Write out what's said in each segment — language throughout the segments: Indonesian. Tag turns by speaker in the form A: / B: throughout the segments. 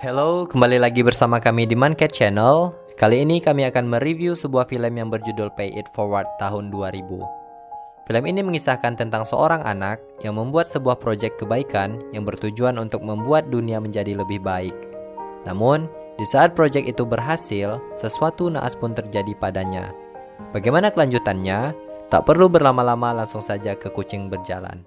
A: Halo, kembali lagi bersama kami di Mancat Channel. Kali ini kami akan mereview sebuah film yang berjudul Pay It Forward tahun 2000. Film ini mengisahkan tentang seorang anak yang membuat sebuah proyek kebaikan yang bertujuan untuk membuat dunia menjadi lebih baik. Namun, di saat proyek itu berhasil, sesuatu naas pun terjadi padanya. Bagaimana kelanjutannya? Tak perlu berlama-lama, langsung saja ke kucing berjalan.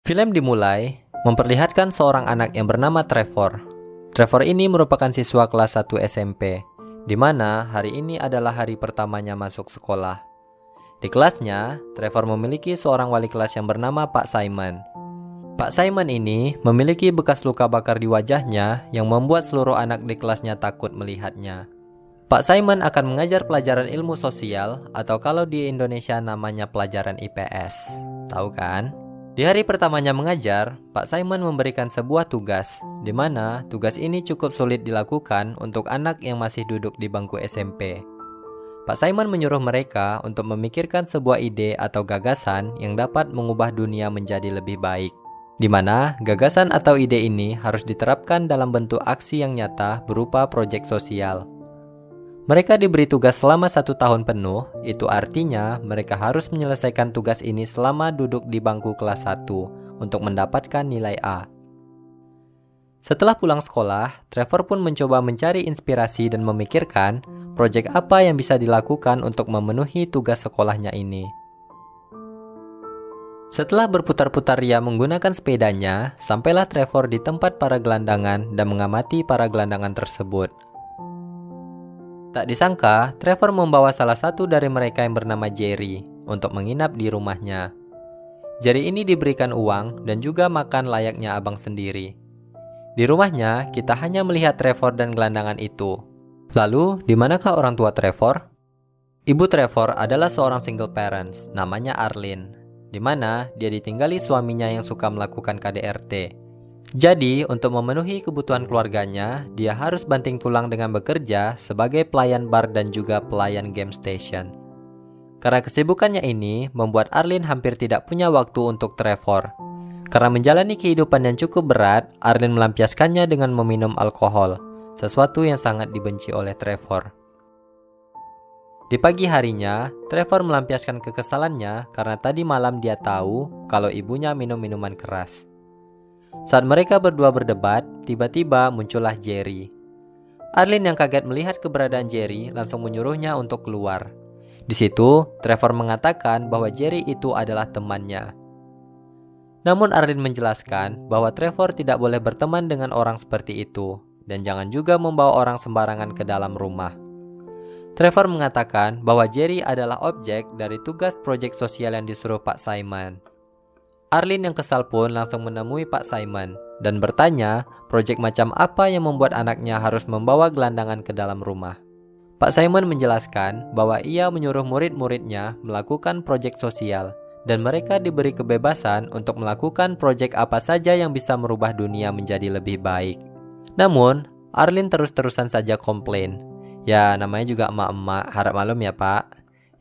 A: Film dimulai memperlihatkan seorang anak yang bernama Trevor. Trevor ini merupakan siswa kelas 1 SMP, di mana hari ini adalah hari pertamanya masuk sekolah. Di kelasnya, Trevor memiliki seorang wali kelas yang bernama Pak Simon. Pak Simon ini memiliki bekas luka bakar di wajahnya yang membuat seluruh anak di kelasnya takut melihatnya. Pak Simon akan mengajar pelajaran ilmu sosial, atau kalau di Indonesia namanya pelajaran IPS. Tahu kan? Di hari pertamanya mengajar, Pak Simon memberikan sebuah tugas, di mana tugas ini cukup sulit dilakukan untuk anak yang masih duduk di bangku SMP. Pak Simon menyuruh mereka untuk memikirkan sebuah ide atau gagasan yang dapat mengubah dunia menjadi lebih baik, di mana gagasan atau ide ini harus diterapkan dalam bentuk aksi yang nyata berupa proyek sosial. Mereka diberi tugas selama 1 tahun penuh, itu artinya mereka harus menyelesaikan tugas ini selama duduk di bangku kelas 1 untuk mendapatkan nilai A. Setelah pulang sekolah, Trevor pun mencoba mencari inspirasi dan memikirkan proyek apa yang bisa dilakukan untuk memenuhi tugas sekolahnya ini. Setelah berputar-putar ria menggunakan sepedanya, sampailah Trevor di tempat para gelandangan dan mengamati para gelandangan tersebut. Tak disangka, Trevor membawa salah satu dari mereka yang bernama Jerry untuk menginap di rumahnya. Jerry ini diberikan uang dan juga makan layaknya abang sendiri. Di rumahnya, kita hanya melihat Trevor dan gelandangan itu. Lalu, di manakah orang tua Trevor? Ibu Trevor adalah seorang single parents, namanya Arlene, di mana dia ditinggali suaminya yang suka melakukan KDRT. Jadi, untuk memenuhi kebutuhan keluarganya, dia harus banting tulang dengan bekerja sebagai pelayan bar dan juga pelayan game station. Karena kesibukannya ini, membuat Arlene hampir tidak punya waktu untuk Trevor. Karena menjalani kehidupan yang cukup berat, Arlene melampiaskannya dengan meminum alkohol, sesuatu yang sangat dibenci oleh Trevor. Di pagi harinya, Trevor melampiaskan kekesalannya karena tadi malam dia tahu kalau ibunya minum minuman keras. Saat mereka berdua berdebat, tiba-tiba muncullah Jerry. Arlene yang kaget melihat keberadaan Jerry langsung menyuruhnya untuk keluar. Di situ, Trevor mengatakan bahwa Jerry itu adalah temannya. Namun Arlene menjelaskan bahwa Trevor tidak boleh berteman dengan orang seperti itu, dan jangan juga membawa orang sembarangan ke dalam rumah. Trevor mengatakan bahwa Jerry adalah objek dari tugas proyek sosial yang disuruh Pak Simon. Arlene yang kesal pun langsung menemui Pak Simon dan bertanya proyek macam apa yang membuat anaknya harus membawa gelandangan ke dalam rumah. Pak Simon menjelaskan bahwa ia menyuruh murid-muridnya melakukan proyek sosial dan mereka diberi kebebasan untuk melakukan proyek apa saja yang bisa merubah dunia menjadi lebih baik. Namun, Arlene terus-terusan saja komplain. Ya, namanya juga emak-emak, harap maklum ya Pak.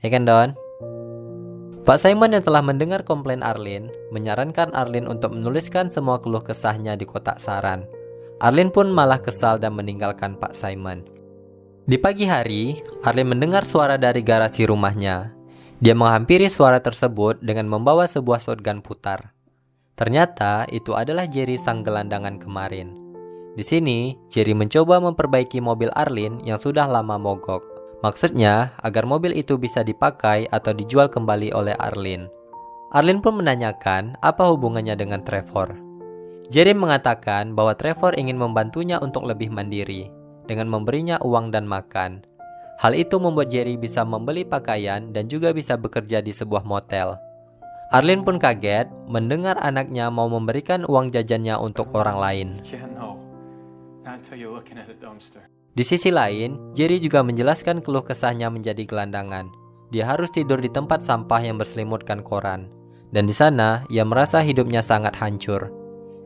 A: Ya kan Don? Pak Simon yang telah mendengar komplain Arlene, menyarankan Arlene untuk menuliskan semua keluh kesahnya di kotak saran. Arlene pun malah kesal dan meninggalkan Pak Simon. Di pagi hari, Arlene mendengar suara dari garasi rumahnya. Dia menghampiri suara tersebut dengan membawa sebuah shotgun putar. Ternyata itu adalah Jerry sang gelandangan kemarin. Di sini, Jerry mencoba memperbaiki mobil Arlene yang sudah lama mogok. Maksudnya, agar mobil itu bisa dipakai atau dijual kembali oleh Arlene. Arlene pun menanyakan apa hubungannya dengan Trevor. Jerry mengatakan bahwa Trevor ingin membantunya untuk lebih mandiri, dengan memberinya uang dan makan. Hal itu membuat Jerry bisa membeli pakaian dan juga bisa bekerja di sebuah motel. Arlene pun kaget mendengar anaknya mau memberikan uang jajannya untuk orang lain. Di sisi lain, Jerry juga menjelaskan keluh kesahnya menjadi gelandangan. Dia harus tidur di tempat sampah yang berselimutkan koran. Dan di sana, ia merasa hidupnya sangat hancur.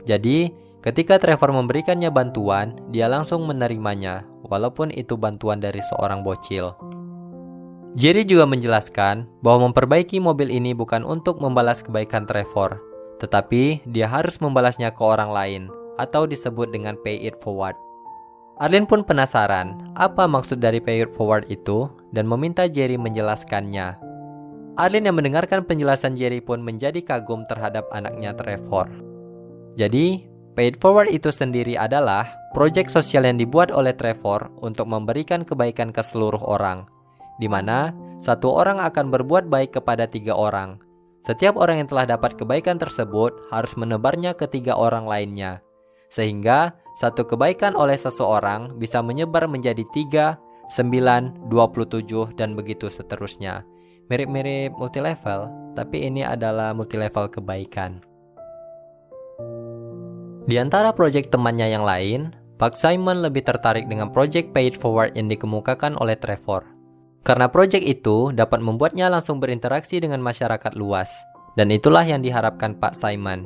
A: Jadi, Ketika Trevor memberikannya bantuan, dia langsung menerimanya, walaupun itu bantuan dari seorang bocil. Jerry juga menjelaskan bahwa memperbaiki mobil ini bukan untuk membalas kebaikan Trevor, tetapi dia harus membalasnya ke orang lain, atau disebut dengan pay it forward. Arlene pun penasaran apa maksud dari pay it forward itu dan meminta Jerry menjelaskannya. Arlene yang mendengarkan penjelasan Jerry pun menjadi kagum terhadap anaknya Trevor. Jadi, pay it forward itu sendiri adalah proyek sosial yang dibuat oleh Trevor untuk memberikan kebaikan ke seluruh orang, di mana satu orang akan berbuat baik kepada 3 orang. Setiap orang yang telah dapat kebaikan tersebut harus menebarnya ke 3 orang lainnya, sehingga satu kebaikan oleh seseorang bisa menyebar menjadi 3, 9, 27, dan begitu seterusnya. Mirip-mirip multilevel, tapi ini adalah multilevel kebaikan. Di antara proyek temannya yang lain, Pak Simon lebih tertarik dengan proyek Pay It Forward yang dikemukakan oleh Trevor. Karena proyek itu dapat membuatnya langsung berinteraksi dengan masyarakat luas, dan itulah yang diharapkan Pak Simon.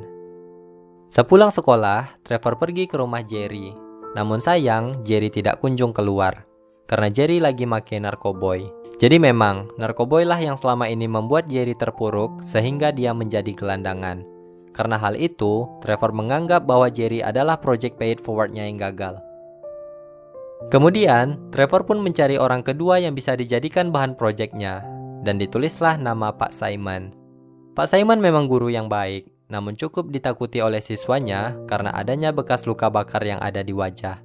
A: Sepulang sekolah, Trevor pergi ke rumah Jerry. Namun sayang, Jerry tidak kunjung keluar, karena Jerry lagi make narkoboy. Jadi memang, narkoboy lah yang selama ini membuat Jerry terpuruk sehingga dia menjadi gelandangan. Karena hal itu, Trevor menganggap bahwa Jerry adalah project Pay It Forward-nya yang gagal. Kemudian, Trevor pun mencari orang kedua yang bisa dijadikan bahan proyeknya, dan ditulislah nama Pak Simon. Pak Simon memang guru yang baik, namun cukup ditakuti oleh siswanya karena adanya bekas luka bakar yang ada di wajah.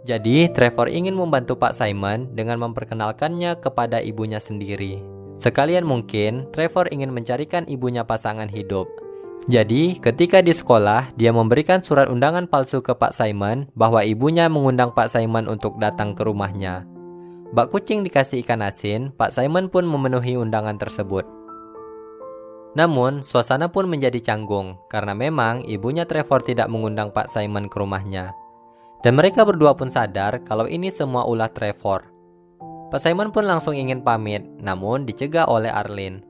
A: Jadi, Trevor ingin membantu Pak Simon dengan memperkenalkannya kepada ibunya sendiri. Sekalian mungkin, Trevor ingin mencarikan ibunya pasangan hidup. Jadi, ketika di sekolah, dia memberikan surat undangan palsu ke Pak Simon bahwa ibunya mengundang Pak Simon untuk datang ke rumahnya. Bak kucing dikasih ikan asin, Pak Simon pun memenuhi undangan tersebut. Namun, suasana pun menjadi canggung karena memang ibunya Trevor tidak mengundang Pak Simon ke rumahnya. Dan mereka berdua pun sadar kalau ini semua ulah Trevor. Pak Simon pun langsung ingin pamit, namun dicegah oleh Arlene.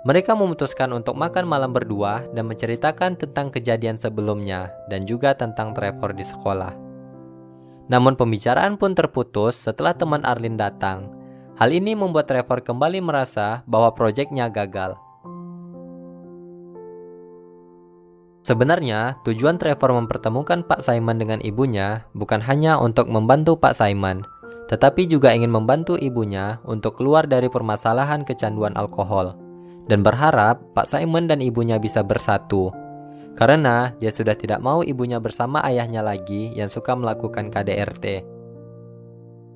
A: Mereka memutuskan untuk makan malam berdua dan menceritakan tentang kejadian sebelumnya dan juga tentang Trevor di sekolah. Namun pembicaraan pun terputus setelah teman Arlene datang. Hal ini membuat Trevor kembali merasa bahwa proyeknya gagal. Sebenarnya, tujuan Trevor mempertemukan Pak Simon dengan ibunya bukan hanya untuk membantu Pak Simon, tetapi juga ingin membantu ibunya untuk keluar dari permasalahan kecanduan alkohol, dan berharap Pak Simon dan ibunya bisa bersatu, karena dia sudah tidak mau ibunya bersama ayahnya lagi yang suka melakukan KDRT.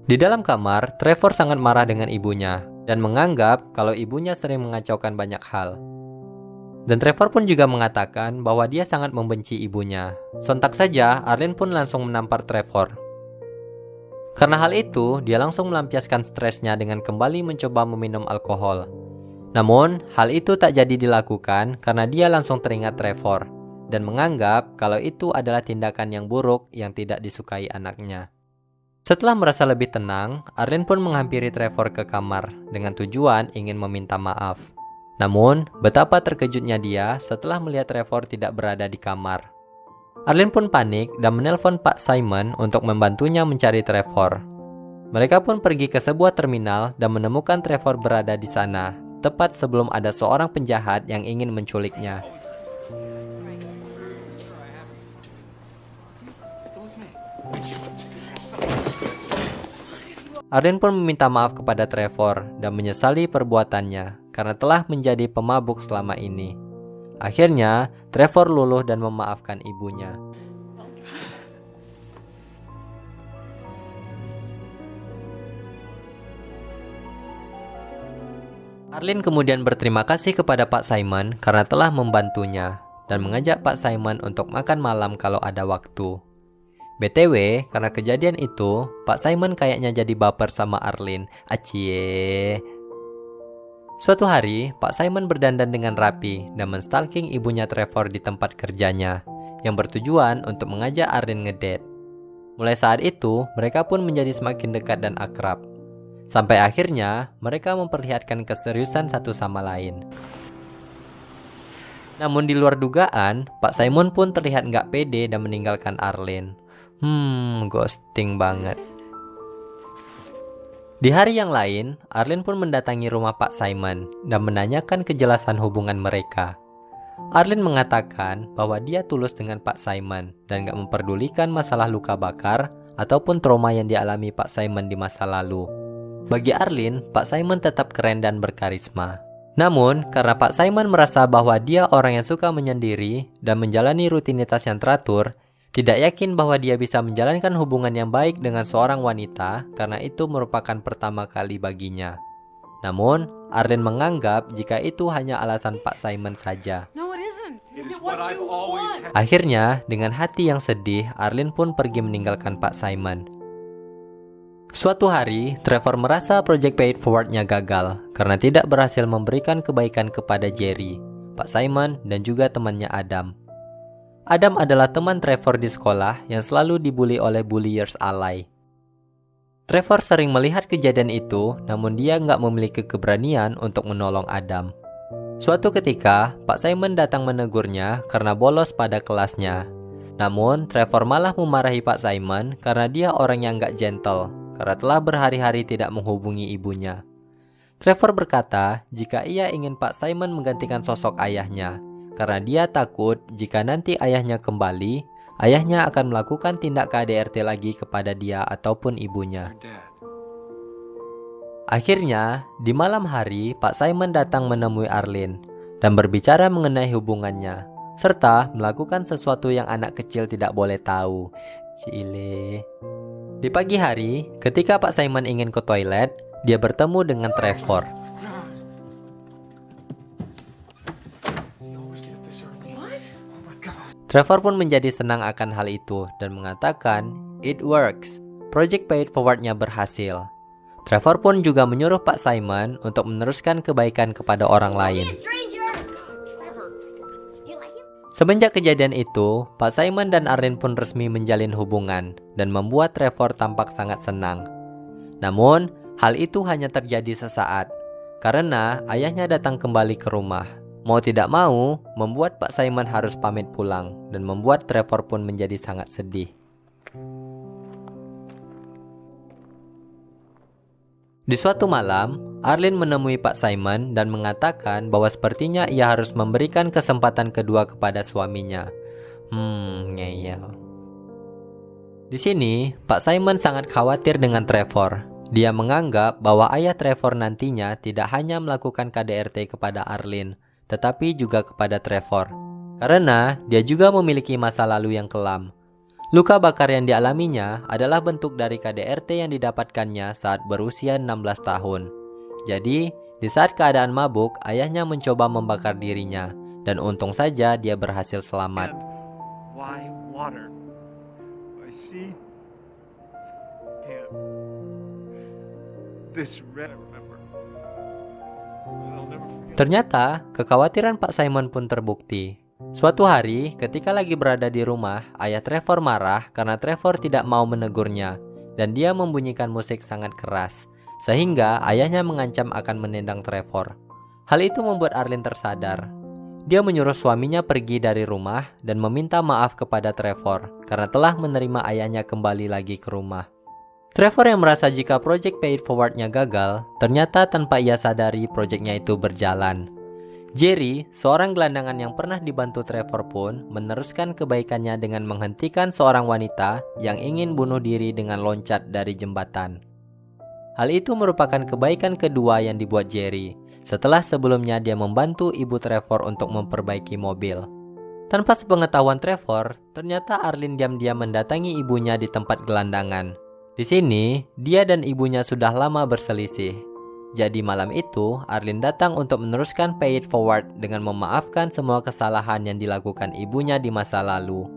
A: Di dalam kamar, Trevor sangat marah dengan ibunya, dan menganggap kalau ibunya sering mengacaukan banyak hal. Dan Trevor pun juga mengatakan bahwa dia sangat membenci ibunya. Sontak saja, Arlene pun langsung menampar Trevor. Karena hal itu, dia langsung melampiaskan stresnya dengan kembali mencoba meminum alkohol. Namun, hal itu tak jadi dilakukan karena dia langsung teringat Trevor dan menganggap kalau itu adalah tindakan yang buruk yang tidak disukai anaknya. Setelah merasa lebih tenang, Arlene pun menghampiri Trevor ke kamar dengan tujuan ingin meminta maaf. Namun, betapa terkejutnya dia setelah melihat Trevor tidak berada di kamar. Arlene pun panik dan menelpon Pak Simon untuk membantunya mencari Trevor. Mereka pun pergi ke sebuah terminal dan menemukan Trevor berada di sana, tepat sebelum ada seorang penjahat yang ingin menculiknya. Arlene pun meminta maaf kepada Trevor dan menyesali perbuatannya karena telah menjadi pemabuk selama ini. Akhirnya, Trevor luluh dan memaafkan ibunya. Arlene kemudian berterima kasih kepada Pak Simon karena telah membantunya dan mengajak Pak Simon untuk makan malam kalau ada waktu. BTW, karena kejadian itu, Pak Simon kayaknya jadi baper sama Arlene. Acie. Suatu hari, Pak Simon berdandan dengan rapi dan menstalking ibunya Trevor di tempat kerjanya, yang bertujuan untuk mengajak Arlene ngedate. Mulai saat itu, mereka pun menjadi semakin dekat dan akrab. Sampai akhirnya, mereka memperlihatkan keseriusan satu sama lain. Namun di luar dugaan, Pak Simon pun terlihat nggak pede dan meninggalkan Arlene. Ghosting banget. Di hari yang lain, Arlene pun mendatangi rumah Pak Simon dan menanyakan kejelasan hubungan mereka. Arlene mengatakan bahwa dia tulus dengan Pak Simon dan gak memperdulikan masalah luka bakar ataupun trauma yang dialami Pak Simon di masa lalu. Bagi Arlene, Pak Simon tetap keren dan berkarisma. Namun, karena Pak Simon merasa bahwa dia orang yang suka menyendiri dan menjalani rutinitas yang teratur, tidak yakin bahwa dia bisa menjalankan hubungan yang baik dengan seorang wanita karena itu merupakan pertama kali baginya. Namun, Arlene menganggap jika itu hanya alasan Pak Simon saja. Akhirnya, dengan hati yang sedih, Arlene pun pergi meninggalkan Pak Simon. Suatu hari, Trevor merasa Project Pay It Forward-nya gagal karena tidak berhasil memberikan kebaikan kepada Jerry, Pak Simon, dan juga temannya Adam. Adam adalah teman Trevor di sekolah yang selalu dibully oleh bulliers alay. Trevor sering melihat kejadian itu, namun dia nggak memiliki keberanian untuk menolong Adam. Suatu ketika, Pak Simon datang menegurnya karena bolos pada kelasnya. Namun, Trevor malah memarahi Pak Simon karena dia orang yang nggak gentle, karena telah berhari-hari tidak menghubungi ibunya. Trevor berkata jika ia ingin Pak Simon menggantikan sosok ayahnya, karena dia takut jika nanti ayahnya kembali, ayahnya akan melakukan tindak KDRT lagi kepada dia ataupun ibunya. Akhirnya, di malam hari, Pak Simon datang menemui Arlene dan berbicara mengenai hubungannya, serta melakukan sesuatu yang anak kecil tidak boleh tahu. Cile. Di pagi hari, ketika Pak Simon ingin ke toilet, dia bertemu dengan Trevor. Trevor pun menjadi senang akan hal itu dan mengatakan, "It works. Project Pay It Forward-nya berhasil." Trevor pun juga menyuruh Pak Simon untuk meneruskan kebaikan kepada orang lain. Semenjak kejadian itu, Pak Simon dan Arlene pun resmi menjalin hubungan dan membuat Trevor tampak sangat senang. Namun, hal itu hanya terjadi sesaat karena ayahnya datang kembali ke rumah. Mau tidak mau, membuat Pak Simon harus pamit pulang dan membuat Trevor pun menjadi sangat sedih. Di suatu malam, Arlene menemui Pak Simon dan mengatakan bahwa sepertinya ia harus memberikan kesempatan kedua kepada suaminya. Ngeyel. Di sini, Pak Simon sangat khawatir dengan Trevor. Dia menganggap bahwa ayah Trevor nantinya tidak hanya melakukan KDRT kepada Arlene, tetapi juga kepada Trevor, karena dia juga memiliki masa lalu yang kelam. Luka bakar yang dialaminya adalah bentuk dari KDRT yang didapatkannya saat berusia 16 tahun. Jadi, di saat keadaan mabuk, ayahnya mencoba membakar dirinya, dan untung saja dia berhasil selamat. Ternyata, kekhawatiran Pak Simon pun terbukti. Suatu hari, ketika lagi berada di rumah, ayah Trevor marah karena Trevor tidak mau menegurnya, dan dia membunyikan musik sangat keras, sehingga ayahnya mengancam akan menendang Trevor. Hal itu membuat Arlene tersadar. Dia menyuruh suaminya pergi dari rumah dan meminta maaf kepada Trevor karena telah menerima ayahnya kembali lagi ke rumah. Trevor yang merasa jika Project Pay It Forward-nya gagal, ternyata tanpa ia sadari proyeknya itu berjalan. Jerry, seorang gelandangan yang pernah dibantu Trevor pun meneruskan kebaikannya dengan menghentikan seorang wanita yang ingin bunuh diri dengan loncat dari jembatan. Hal itu merupakan kebaikan kedua yang dibuat Jerry, setelah sebelumnya dia membantu ibu Trevor untuk memperbaiki mobil. Tanpa sepengetahuan Trevor, ternyata Arlene diam-diam mendatangi ibunya di tempat gelandangan. Di sini, dia dan ibunya sudah lama berselisih. Jadi malam itu, Arlene datang untuk meneruskan Pay It Forward dengan memaafkan semua kesalahan yang dilakukan ibunya di masa lalu.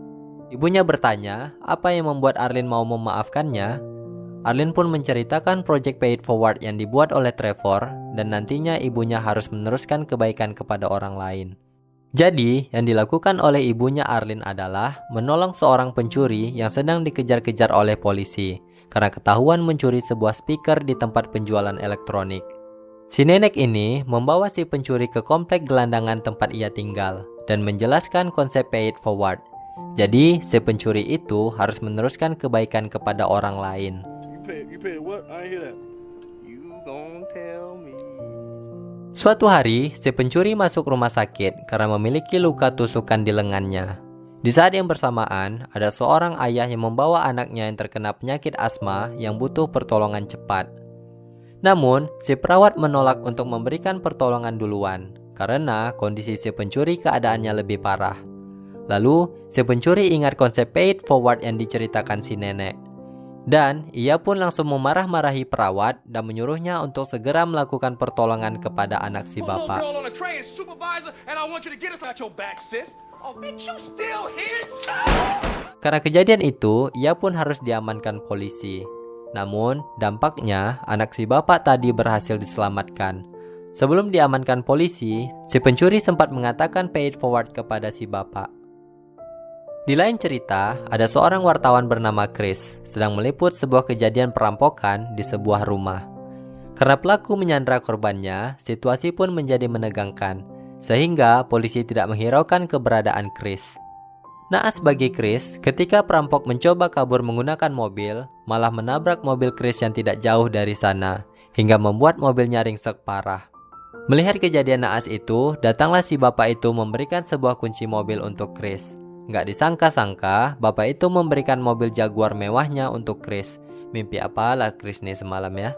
A: Ibunya bertanya, apa yang membuat Arlene mau memaafkannya? Arlene pun menceritakan Project Pay It Forward yang dibuat oleh Trevor, dan nantinya ibunya harus meneruskan kebaikan kepada orang lain. Jadi, yang dilakukan oleh ibunya Arlene adalah menolong seorang pencuri yang sedang dikejar-kejar oleh polisi karena ketahuan mencuri sebuah speaker di tempat penjualan elektronik. Si nenek ini membawa si pencuri ke komplek gelandangan tempat ia tinggal dan menjelaskan konsep pay it forward. Jadi, si pencuri itu harus meneruskan kebaikan kepada orang lain.
B: You pay what? I ain't hear that. You gon' tell me.
A: Suatu hari, si pencuri masuk rumah sakit karena memiliki luka tusukan di lengannya. Di saat yang bersamaan, ada seorang ayah yang membawa anaknya yang terkena penyakit asma yang butuh pertolongan cepat. Namun, si perawat menolak untuk memberikan pertolongan duluan karena kondisi si pencuri keadaannya lebih parah. Lalu, si pencuri ingat konsep pay it forward yang diceritakan si nenek. Dan ia pun langsung memarah-marahi perawat dan menyuruhnya untuk segera melakukan pertolongan kepada anak si bapak. Karena kejadian itu, ia pun harus diamankan polisi. Namun, dampaknya anak si bapak tadi berhasil diselamatkan. Sebelum diamankan polisi, si pencuri sempat mengatakan pay it forward kepada si bapak. Di lain cerita, ada seorang wartawan bernama Chris sedang meliput sebuah kejadian perampokan di sebuah rumah. Karena pelaku menyandra korbannya, situasi pun menjadi menegangkan, sehingga polisi tidak menghiraukan keberadaan Chris. Naas bagi Chris, ketika perampok mencoba kabur menggunakan mobil, malah menabrak mobil Chris yang tidak jauh dari sana, hingga membuat mobilnya ringsek parah. Melihat kejadian naas itu, datanglah si bapak itu memberikan sebuah kunci mobil untuk Chris. Nggak disangka-sangka, bapak itu memberikan mobil Jaguar mewahnya untuk Chris. Mimpi apalah Chris nih semalam ya.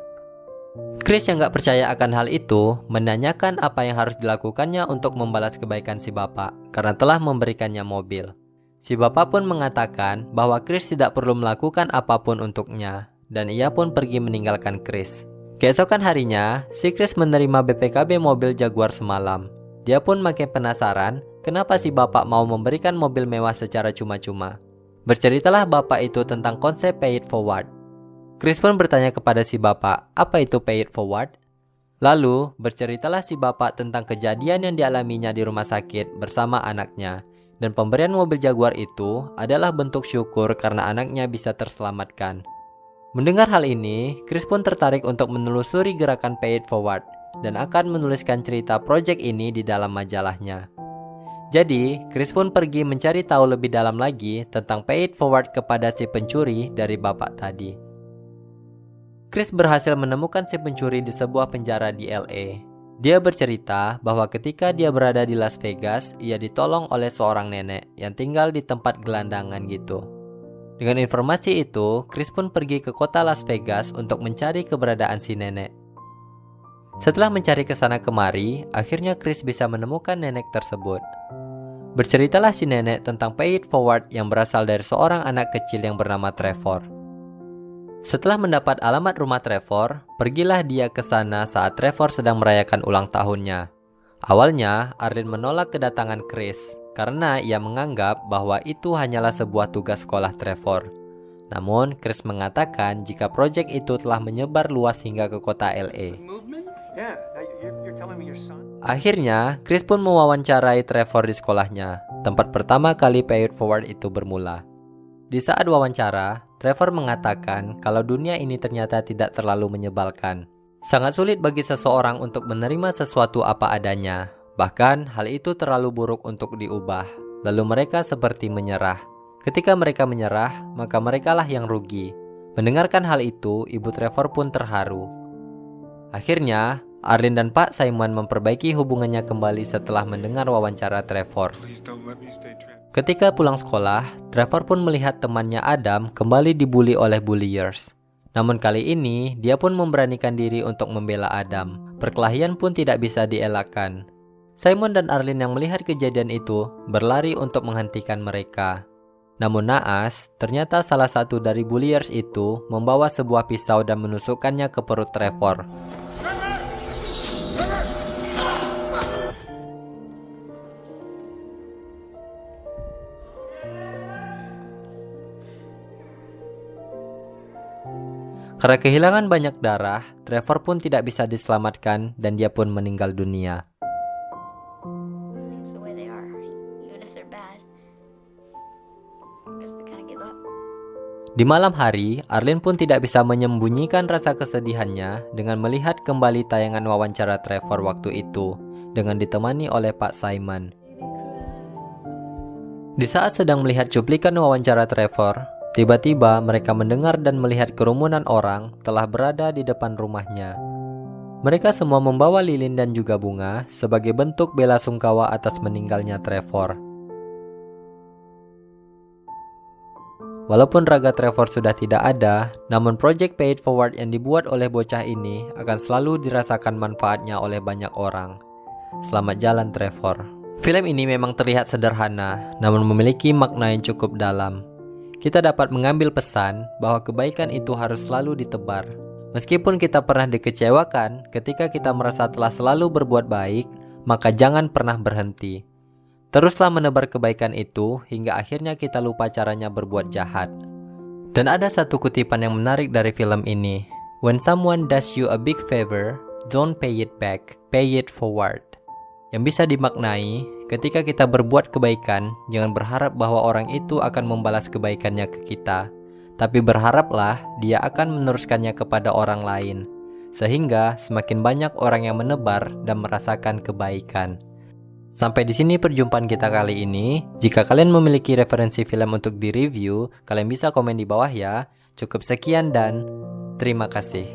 A: Chris yang nggak percaya akan hal itu, menanyakan apa yang harus dilakukannya untuk membalas kebaikan si bapak, karena telah memberikannya mobil. Si bapak pun mengatakan bahwa Chris tidak perlu melakukan apapun untuknya, dan ia pun pergi meninggalkan Chris. Keesokan harinya, si Chris menerima BPKB mobil Jaguar semalam. Dia pun makin penasaran, kenapa si bapak mau memberikan mobil mewah secara cuma-cuma. Berceritalah bapak itu tentang konsep pay it forward. Chris pun bertanya kepada si bapak, apa itu pay it forward? Lalu, berceritalah si bapak tentang kejadian yang dialaminya di rumah sakit bersama anaknya. Dan pemberian mobil Jaguar itu adalah bentuk syukur karena anaknya bisa terselamatkan. Mendengar hal ini, Chris pun tertarik untuk menelusuri gerakan pay it forward dan akan menuliskan cerita proyek ini di dalam majalahnya. Jadi, Chris pun pergi mencari tahu lebih dalam lagi tentang pay it forward kepada si pencuri dari bapak tadi. Chris berhasil menemukan si pencuri di sebuah penjara di LA. Dia bercerita bahwa ketika dia berada di Las Vegas, ia ditolong oleh seorang nenek yang tinggal di tempat gelandangan gitu. Dengan informasi itu, Chris pun pergi ke kota Las Vegas untuk mencari keberadaan si nenek. Setelah mencari kesana kemari, akhirnya Chris bisa menemukan nenek tersebut. Berceritalah si nenek tentang pay it forward yang berasal dari seorang anak kecil yang bernama Trevor. Setelah mendapat alamat rumah Trevor, pergilah dia ke sana saat Trevor sedang merayakan ulang tahunnya. Awalnya, Arlene menolak kedatangan Chris karena ia menganggap bahwa itu hanyalah sebuah tugas sekolah Trevor. Namun, Chris mengatakan jika proyek itu telah menyebar luas hingga ke kota LA. Akhirnya, Chris pun mewawancarai Trevor di sekolahnya, tempat pertama kali pay it forward itu bermula. Di saat wawancara, Trevor mengatakan kalau dunia ini ternyata tidak terlalu menyebalkan. Sangat sulit bagi seseorang untuk menerima sesuatu apa adanya. Bahkan, hal itu terlalu buruk untuk diubah. Lalu mereka seperti menyerah. Ketika mereka menyerah, maka merekalah yang rugi. Mendengarkan hal itu, ibu Trevor pun terharu. Akhirnya, Arlene dan Pak Simon memperbaiki hubungannya kembali setelah mendengar wawancara Trevor. Ketika pulang sekolah, Trevor pun melihat temannya Adam kembali dibully oleh bulliers. Namun kali ini, dia pun memberanikan diri untuk membela Adam. Perkelahian pun tidak bisa dielakkan. Simon dan Arlene yang melihat kejadian itu berlari untuk menghentikan mereka. Namun naas, ternyata salah satu dari bulliers itu membawa sebuah pisau dan menusukkannya ke perut Trevor. Karena kehilangan banyak darah, Trevor pun tidak bisa diselamatkan dan dia pun meninggal dunia. Di malam hari, Arlene pun tidak bisa menyembunyikan rasa kesedihannya dengan melihat kembali tayangan wawancara Trevor waktu itu dengan ditemani oleh Pak Simon. Di saat sedang melihat cuplikan wawancara Trevor, tiba-tiba mereka mendengar dan melihat kerumunan orang telah berada di depan rumahnya. Mereka semua membawa lilin dan juga bunga sebagai bentuk bela sungkawa atas meninggalnya Trevor. Walaupun raga Trevor sudah tidak ada, namun Project Pay It Forward yang dibuat oleh bocah ini akan selalu dirasakan manfaatnya oleh banyak orang. Selamat jalan Trevor. Film ini memang terlihat sederhana, namun memiliki makna yang cukup dalam. Kita dapat mengambil pesan bahwa kebaikan itu harus selalu ditebar. Meskipun kita pernah dikecewakan ketika kita merasa telah selalu berbuat baik, maka jangan pernah berhenti. Teruslah menebar kebaikan itu hingga akhirnya kita lupa caranya berbuat jahat. Dan ada satu kutipan yang menarik dari film ini. When someone does you a big favor, don't pay it back, pay it forward. Yang bisa dimaknai, ketika kita berbuat kebaikan, jangan berharap bahwa orang itu akan membalas kebaikannya ke kita. Tapi berharaplah dia akan meneruskannya kepada orang lain. Sehingga semakin banyak orang yang menebar dan merasakan kebaikan. Sampai di sini perjumpaan kita kali ini. Jika kalian memiliki referensi film untuk direview, kalian bisa komen di bawah ya. Cukup sekian dan terima kasih.